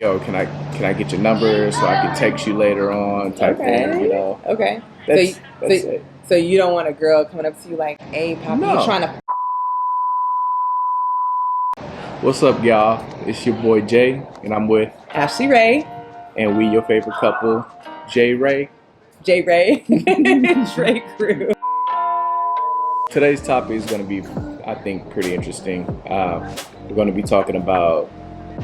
Yo, can I get your number so I can text you later on type thing, you Okay. know. Okay. So, That's y- that's so, it. so you don't want a girl coming up to you like, "Hey, Papa, you No. trying to?" What's up, y'all? It's your boy Jay, and I'm with, Ashley Ray, and we your favorite couple, Jay Ray. J Ray, Trey Crew. Today's topic is going to be, I think, pretty interesting. We're going to be talking about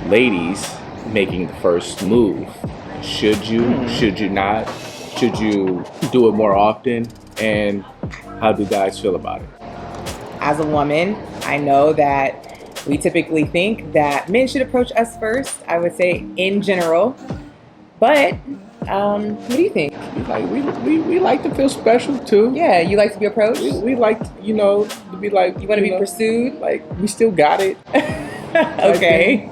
ladies making the first move. Should you? Should you not? Should you do it more often? And how do guys feel about it? As a woman, I know that we typically think that men should approach us first. I would say in general, but what do you think? We like to feel special too. Yeah, you like to be approached. We like, to be like, You want to be pursued? like we still got it. Okay.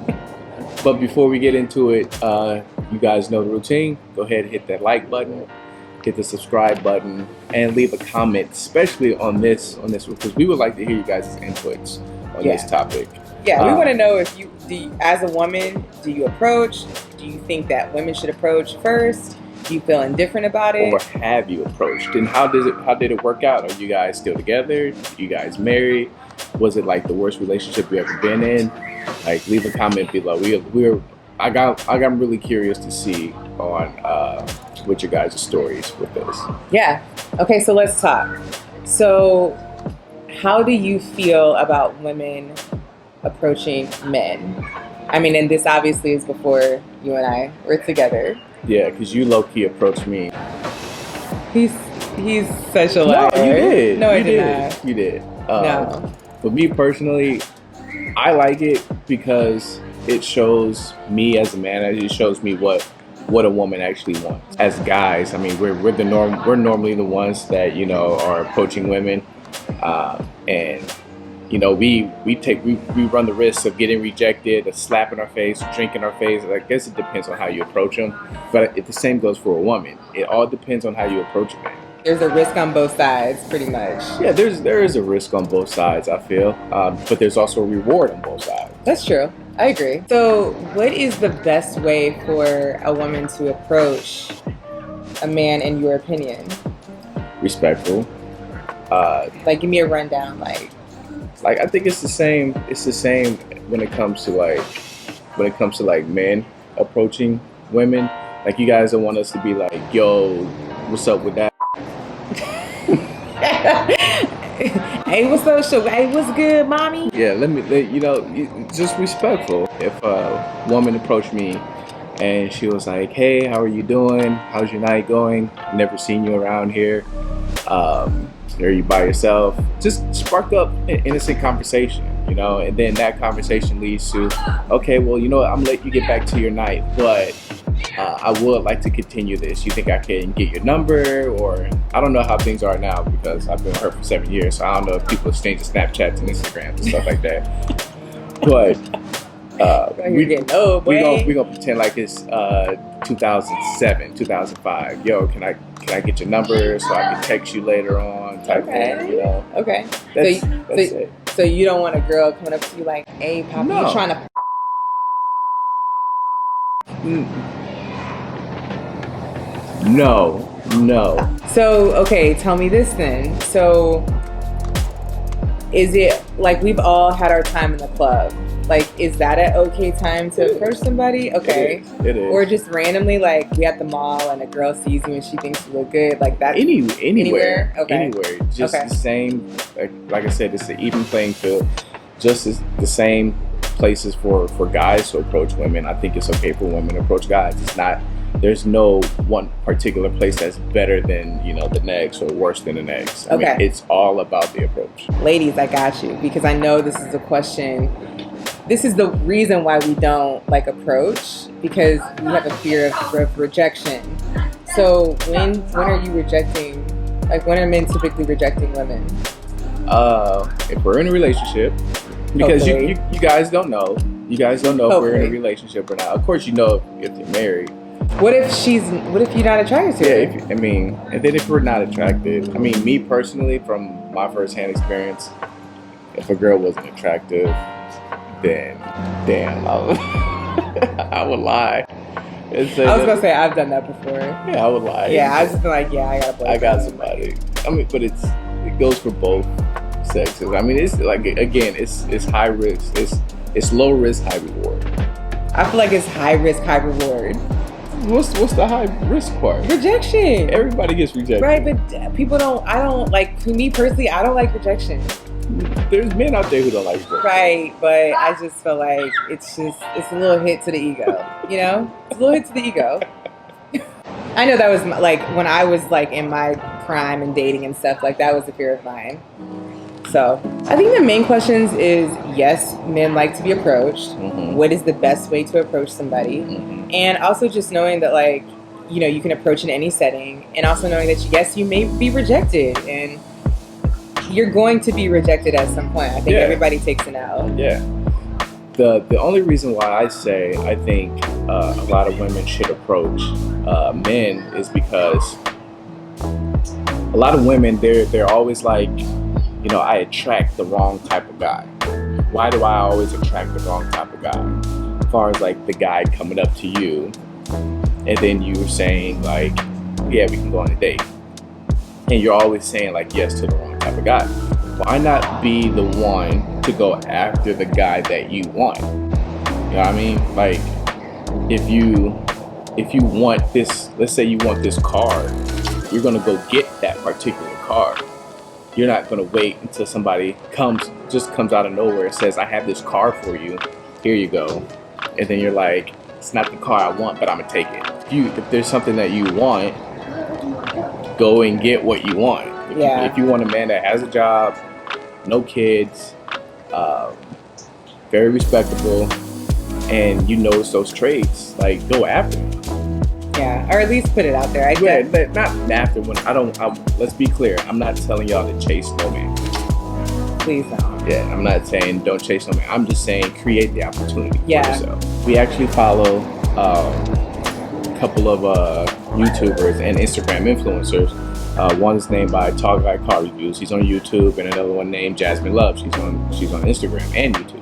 But before we get into it, you guys know the routine. Go ahead and hit that like button, hit the subscribe button, and leave a comment, especially on this because we would like to hear you guys' inputs on this topic. Yeah, we want to know if as a woman, do you approach? Do you think that women should approach first? Do you feel indifferent about it? Or have you approached? And how did it work out? Are you guys still together? Are you guys married? Was it like the worst relationship you ever been in? Like, leave a comment below. I'm really curious to see on what your guys' stories with this. Yeah. Okay, so let's talk. So, how do you feel about women approaching men? I mean, and this obviously is before you and I were together. Yeah, because you low-key approached me. He's such a liar. No, you did. No, I You did not. You did. No. For me personally, I like it because it shows me as a man. It shows me what a woman actually wants. As guys, I mean, we're the norm. We're normally the ones that are approaching women, and we run the risk of getting rejected, a slap in our face, a drink in our face. I guess it depends on how you approach them, but the same goes for a woman. It all depends on how you approach a man. There's a risk on both sides, pretty much. Yeah, there is a risk on both sides, I feel, but there's also a reward on both sides. That's true. I agree. So, what is the best way for a woman to approach a man, in your opinion? Respectful. Like, give me a rundown. Like I think it's the same. It's the same when it comes to like men approaching women. Like, you guys don't want us to be like, "Yo, what's up with that?" Hey, what's up, sugar? Hey, what's good, mommy? Yeah, just respectful. If a woman approached me and she was like, "Hey, how are you doing? How's your night going? Never seen you around here. Are you by yourself?" Just spark up an innocent conversation, and then that conversation leads to, okay, well, I'm gonna let you get back to your night, but I would like to continue this. You think I can get your number? Or I don't know how things are now because I've been with her for 7 years, so I don't know if people exchange Snapchats and Instagrams and stuff like that. But You're getting old, boy. we gonna pretend like it's 2007, 2005. Yo, can I get your number so I can text you later on type thing, Okay. That's it. So you don't want a girl coming up to you like, "Hey, Papa, No. you trying to?" No. So, okay, tell me this then. So, is it like we've all had our time in the club? Like, is that an okay time to approach somebody? Okay. It is. Or just randomly, like, we at the mall and a girl sees you and she thinks you look good, like that. Anywhere. Okay. Anywhere. Just Okay. the same. Like I said, it's an even playing field. Just as the same places for guys to approach women. I think it's okay for women to approach guys. It's not. There's no one particular place that's better than the next or worse than the next. I mean, it's all about the approach. Ladies, I got you, because I know this is a question. This is the reason why we don't like approach, because we have a fear of rejection. So when are you rejecting? Like, when are men typically rejecting women? If we're in a relationship, because Hopefully. you guys don't know. You guys don't know if we're in a Hopefully. relationship or not. Of course, you know if you're married. What if you're not attracted to Yeah, her? and then if we're not attracted, I mean, me personally, from my firsthand experience, if a girl wasn't attractive, then damn, I would lie. And say I was that- gonna say I've done that before. Yeah, I would lie. Yeah, I've just been like, yeah, I got a boyfriend. I got somebody. I mean, but it goes for both sexes. I mean, it's like, again, it's high risk. It's low risk, high reward. I feel like it's high risk, high reward. What's the high risk part? Rejection. Everybody gets rejected. Right, but people don't. I don't like. For me personally, I don't like rejection. There's men out there who don't like rejection. Right, but I just feel like it's a little hit to the ego. You know, it's a little hit to the ego. I know that was like when I was like in my prime and dating and stuff. Like that was a fear of mine. So I think the main questions is yes, men like to be approached. Mm-hmm. What is the best way to approach somebody? Mm-hmm. And also just knowing that like, you know, you can approach in any setting, and also knowing that yes, you may be rejected and you're going to be rejected at some point. I think everybody takes an L. Yeah. The only reason why I say I think a lot of women should approach men is because a lot of women they're always like, you know, I attract the wrong type of guy. Why do I always attract the wrong type of guy? As far as like the guy coming up to you and then you saying like, yeah, we can go on a date. And you're always saying like yes to the wrong type of guy. Why not be the one to go after the guy that you want? You know what I mean? Like if you want this, let's say you want this car, you're gonna go get that particular car. You're not gonna wait until somebody comes out of nowhere and says, I have this car for you, here you go. And then you're like, it's not the car I want, but I'm gonna take it. If there's something that you want, go and get what you want. If you want a man that has a job, no kids, very respectable, and you notice those traits, like go after him. Yeah, or at least put it out there. Not after when let's be clear. I'm not telling y'all to chase no man. Please don't. Yeah, I'm not saying don't chase no man. I'm just saying create the opportunity for Yeah. yourself. We actually follow a couple of YouTubers and Instagram influencers. One is named by Tall Guy Car Reviews. He's on YouTube, and another one named Jasmine Love. She's on Instagram and YouTube.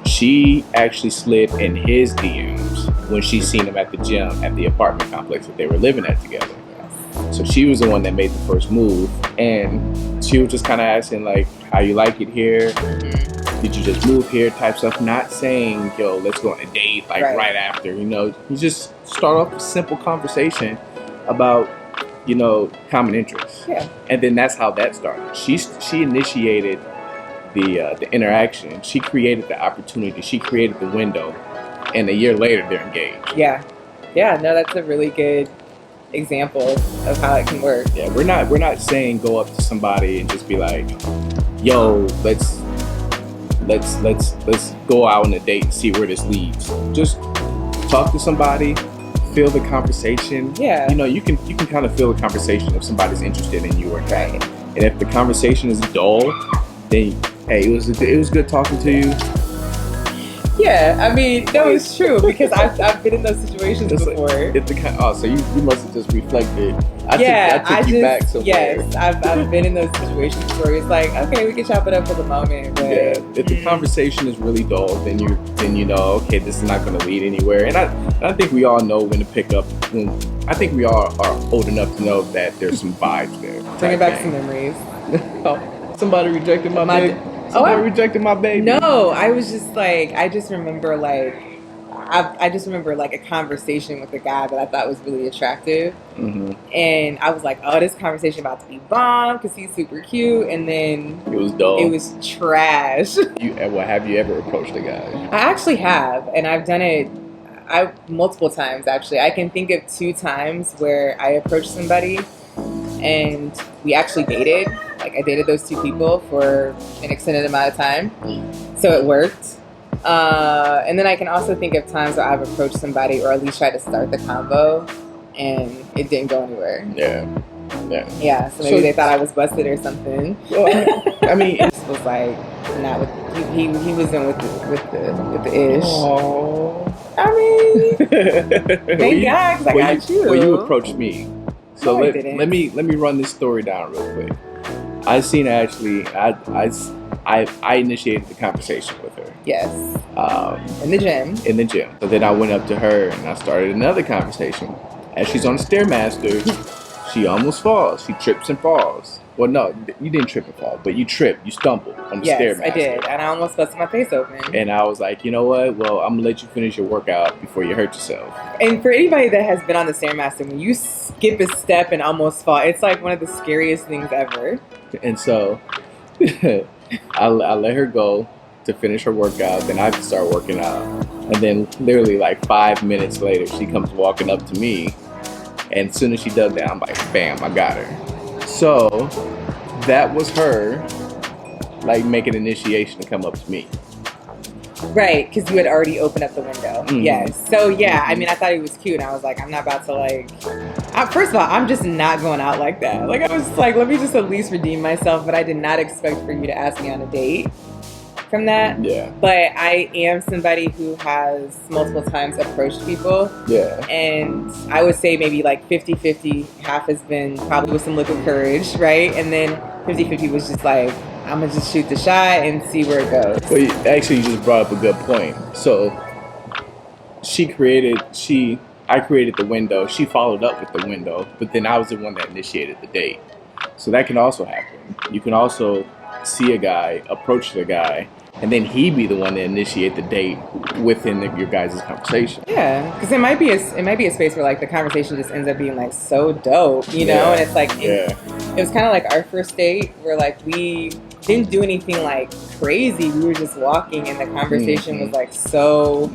She actually slid in his DMs when she seen him at the gym at the apartment complex that they were living at together. So she was the one that made the first move, and she was just kind of asking like, how you like it here? Did you just move here? Type stuff. Not saying, yo, let's go on a date like right after. You know, you just start off a simple conversation about, you know, common interests. Yeah. And then that's how that started. She initiated the interaction. She created the opportunity. She created the window, and a year later they're engaged. Yeah. No, that's a really good example of how it can work. Yeah, we're not saying go up to somebody and just be like, yo, let's go out on a date and see where this leads. Just talk to somebody, feel the conversation. Yeah. You know, you can kind of feel the conversation if somebody's interested in you or not. Right. And if the conversation is dull, then hey, it was good talking to you. Yeah, I mean, no, it's true because I've been in those situations It's before. So you must have just reflected. I took you just back somewhere. yes, I've been in those situations where it's like, okay, we can chop it up for the moment, but Yeah, if the conversation is really dull, then you know, okay, this is not going to lead anywhere. And I think we all know when to pick up. I think we all are old enough to know that there's some vibes there. bringing back some memories. Somebody rejected my baby. Rejected my baby. No, I was just like, I just remember like a conversation with a guy that I thought was really attractive. Mm-hmm. And I was like, oh, this conversation about to be bomb because he's super cute. And then It was dull. it was trash. Have you ever approached a guy? I actually have, and I've done it multiple times actually. I can think of 2 times where I approached somebody and we actually dated. Like I dated those 2 people for an extended amount of time. So it worked. And then I can also think of times where I've approached somebody or at least tried to start the convo and it didn't go anywhere. Yeah. So maybe they thought I was busted or something. Well, I mean, It was like not with he wasn't with the ish. Aww. I mean, thank God, 'cause I got you. Well, you approached me. So No, I didn't. let me run this story down real quick. I seen Ashley. I initiated the conversation with her. Yes. Um, In the gym. in the gym. So then I went up to her and I started another conversation. As she's on the Stairmaster, she almost falls. She trips and falls. Well, no, you didn't trip and fall, but you tripped, you stumbled on the Yes, Stairmaster. I did. And I almost busted my face open. And I was like, you know what? Well, I'm gonna let you finish your workout before you hurt yourself. And for anybody that has been on the Stairmaster, when you skip a step and almost fall, it's like one of the scariest things ever. And so I let her go to finish her workout. Then I start working out. And then literally like 5 minutes later, she comes walking up to me. And as soon as she does that, I'm like, bam, I got her. So that was her like making an initiation to come up to me. Right, because you had already opened up the window. Mhm. Yes. So yeah, I mean, I thought he was cute, and I was like, I'm not about to like. First of all, I'm just not going out like that. Like I was like, let me just at least redeem myself. But I did not expect for you to ask me on a date from that. Yeah. But I am somebody who has multiple times approached people, Yeah. and I would say maybe like 50-50. Half has been probably with some liquid courage, right? And then 50-50 was just like, I'm gonna just shoot the shot and see where it goes. Well, you just brought up a good point. So I created the window. She followed up with the window, but then I was the one that initiated the date. So that can also happen. You can also see a guy, approach the guy, and then he be the one to initiate the date within your guys' conversation. Yeah, because it might be a space where like the conversation just ends up being like so dope, you know, Yeah. and it's like Yeah. it was kind of like our first date where like we didn't do anything like crazy. We were just walking, and the conversation was like so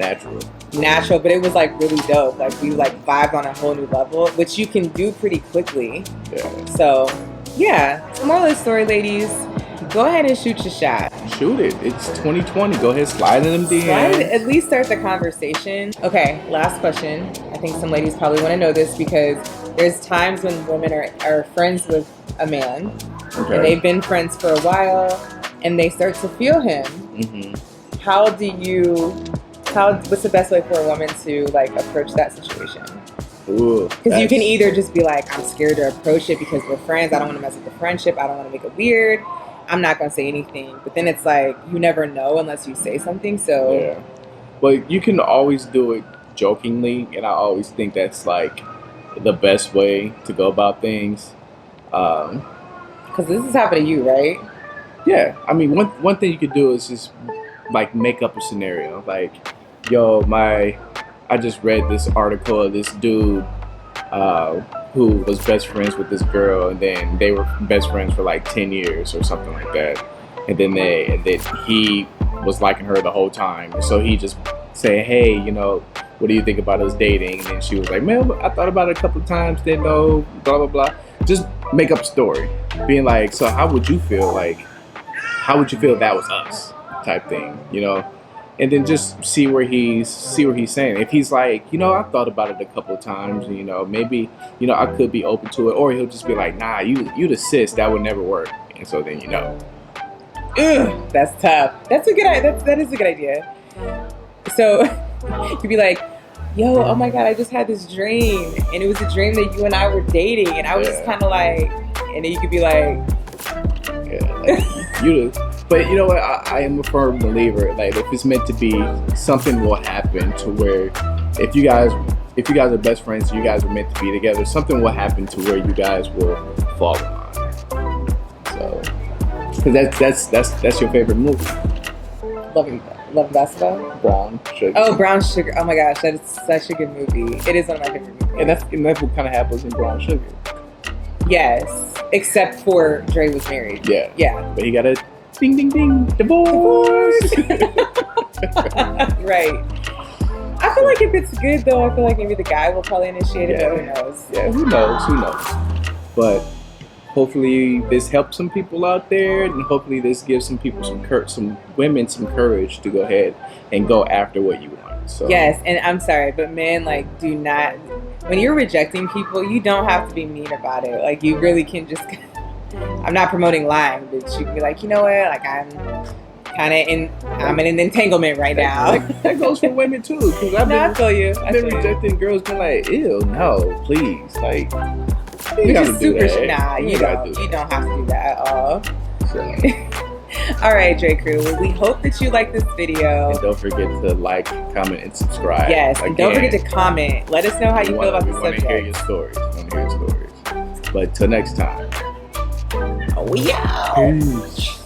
natural, but it was like really dope. Like we like vibed on a whole new level, which you can do pretty quickly. Yeah. So yeah, moral of the story, ladies, go ahead and shoot your shot. Shoot it. It's 2020. Go ahead, slide in them DMs. At least start the conversation. Okay, last question. I think some ladies probably want to know this because there's times when women are friends with a man Okay. and they've been friends for a while and they start to feel him. Mm-hmm. What's the best way for a woman to like approach that situation? Ooh. Because you can either just be like, I'm scared to approach it because we're friends. I don't want to mess with the friendship. I don't want to make it weird. I'm not going to say anything. But then it's like, you never know unless you say something. So Yeah. Well, you can always do it jokingly, and I always think that's like the best way to go about things. because this has happened to you, right? Yeah, I mean, one thing you could do is just like make up a scenario. Like, yo, I just read this article of this dude who was best friends with this girl, and then they were best friends for like 10 years or something like that. And then he was liking her the whole time. And so he just say, hey, you know, what do you think about us dating? And then she was like, man, I thought about it a couple of times, didn't know, blah, blah, blah. Just make up a story. Being like, so how would you feel if that was us type thing, you know? And then just see where he's saying. If he's like, you know, I thought about it a couple of times, and, you know, maybe, you know, I could be open to it. Or he'll just be like, nah, you the sis, that would never work. And so then, you know. Ugh, that's tough. That is a good idea. So you'd be like, yo, oh my God, I just had this dream. And it was a dream that you and I were dating. And I was just kind of like, and then you could be like, yeah, like, but you know what? I am a firm believer. Like, if it's meant to be, something will happen to where if you guys are best friends, you guys are meant to be together. Something will happen to where you guys will fall in line. So, because that's your favorite movie. Love Basketball? Brown Sugar. Oh, Brown Sugar. Oh my gosh, that is such a good movie. It is one of my favorite movies. And that's what kind of happens in Brown Sugar. Yes, except for Dre was married. Yeah. Yeah. But he got a ding ding ding divorce. Right. I feel like if it's good though, I feel like maybe the guy will probably initiate it, but who knows? Yeah, who knows? But hopefully this helps some people out there, and hopefully this gives some people some women some courage to go ahead and go after what you want. So Yes, and I'm sorry, but men, like, do not. When you're rejecting people, you don't have to be mean about it. Like, you really can just. I'm not promoting lying, but you can be like, you know what? Like, I'm in an entanglement right now. That goes for women too. Because I feel you. I've been rejecting girls, been like, ew, no, please, like. You just super. Nah, you don't have to do that at all. So. All right, Dre Crew. Well, we hope that you like this video. And don't forget to like, comment, and subscribe. Yes, and don't forget to comment. Let us know how you feel about the We want to hear your subject. stories. We want to hear your stories. But till next time. Oh, yeah. Peace.